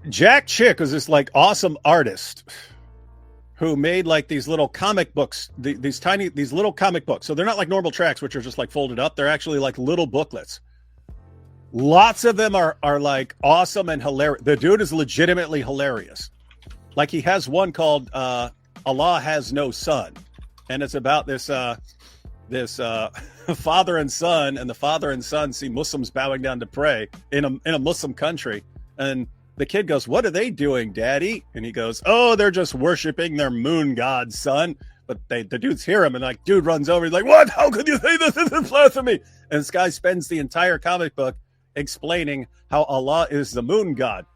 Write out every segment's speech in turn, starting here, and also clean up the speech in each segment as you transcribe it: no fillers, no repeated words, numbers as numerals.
Jack Chick was this like awesome artist who made like these little comic books, these little comic books. So they're not like normal tracks, which are just like folded up. They're actually like little booklets. Lots of them are like awesome and hilarious. The dude is legitimately hilarious. Like he has one called Allah Has No Son, and it's about this father and son, and the father and son see Muslims bowing down to pray in a Muslim country, and the kid goes, "What are they doing, Daddy?" And he goes, "Oh, they're just worshiping their moon god, son." But the dudes hear him, and like, dude runs over. He's like, "What? How could you say this? This is blasphemy!" And this guy spends the entire comic book explaining how Allah is the moon god.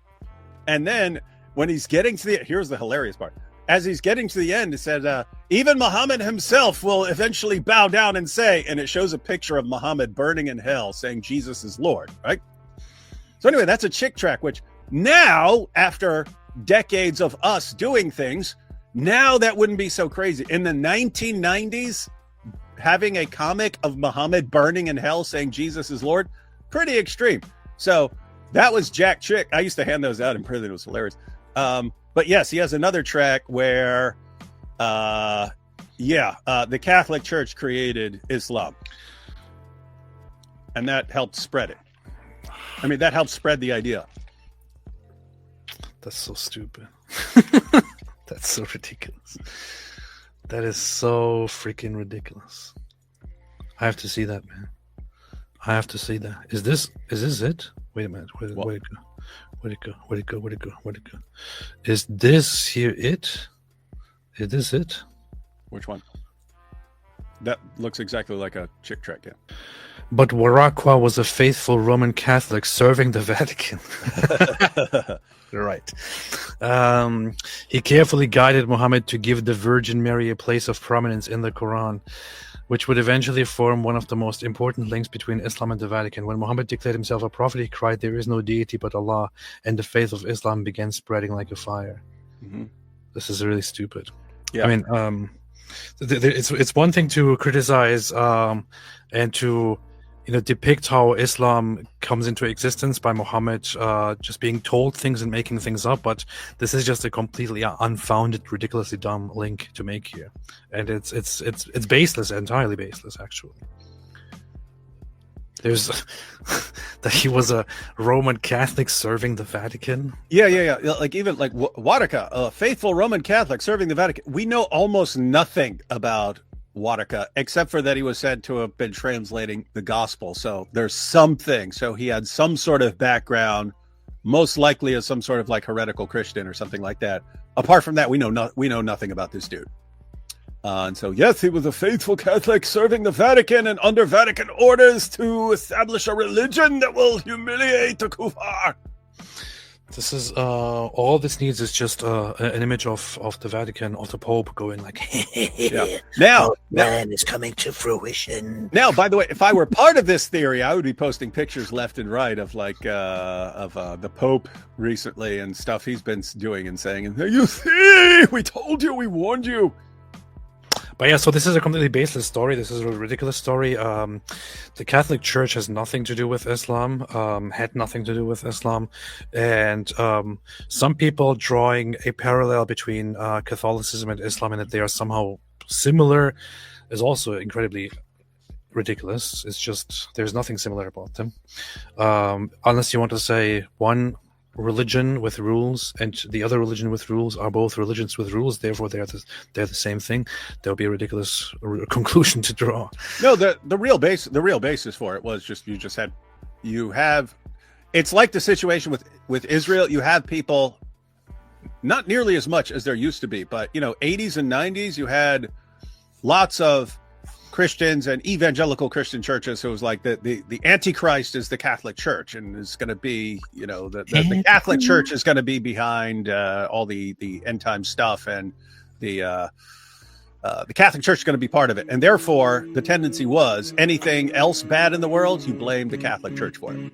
And then when he's getting to here's the hilarious part. As he's getting to the end, it said, even Muhammad himself will eventually bow down and say, and it shows a picture of Muhammad burning in hell saying Jesus is Lord, right? So anyway, that's a Chick track, which now, after decades of us doing things, now that wouldn't be so crazy. In the 1990s, having a comic of Muhammad burning in hell saying Jesus is Lord, pretty extreme. So that was Jack Chick. I used to hand those out in prison. It was hilarious. But yes, he has another track where, the Catholic Church created Islam. And that helped spread it. I mean, that helped spread the idea. That's so stupid. That's so ridiculous. That is so freaking ridiculous. I have to see that, man. I have to see that. Is this it? Wait a minute. Where'd it go? Where'd it go? Is this here it? Is this it? Which one? That looks exactly like a Chick track, yeah. But Waraqua was a faithful Roman Catholic serving the Vatican. Right. He carefully guided Muhammad to give the Virgin Mary a place of prominence in the Quran, which would eventually form one of the most important links between Islam and the Vatican. When Muhammad declared himself a prophet, he cried, "There is no deity but Allah," and the faith of Islam began spreading like a fire. Mm-hmm. This is really stupid. Yeah. I mean, it's one thing to criticize and to depict how Islam comes into existence by Muhammad just being told things and making things up, but this is just a completely unfounded, ridiculously dumb link to make here, and it's baseless, entirely baseless, actually. There's that he was a Roman Catholic serving the Vatican. Yeah. Like even like Waraka, a faithful Roman Catholic serving the Vatican. We know almost nothing about Waraka, except for that he was said to have been translating the gospel. So there's something. So he had some sort of background, most likely as some sort of like heretical Christian or something like that. Apart from that, we know nothing about this dude. And so, yes, he was a faithful Catholic serving the Vatican and under Vatican orders to establish a religion that will humiliate the kuffar. This is all this needs is just an image of the Vatican, of the Pope going like, yeah. Now man is coming to fruition. Now, by the way, if I were part of this theory, I would be posting pictures left and right of like the Pope recently and stuff he's been doing and saying, and you see, we told you, we warned you. But yeah, so this is a completely baseless story. This is a ridiculous story. The Catholic Church has nothing to do with Islam, had nothing to do with Islam. And some people drawing a parallel between Catholicism and Islam and that they are somehow similar is also incredibly ridiculous. It's just, there's nothing similar about them. Unless you want to say one religion with rules and the other religion with rules are both religions with rules, therefore they're the same thing. There would be a ridiculous conclusion to draw. No, the real basis for it was just you have it's like the situation with Israel. You have people, not nearly as much as there used to be, but 80s and 90s you had lots of Christians and evangelical Christian churches. So it was like the Antichrist is the Catholic Church, and is going to be, the Catholic Church is going to be behind all the end time stuff, and the Catholic Church is going to be part of it. And therefore, the tendency was anything else bad in the world, you blame the Catholic Church for it.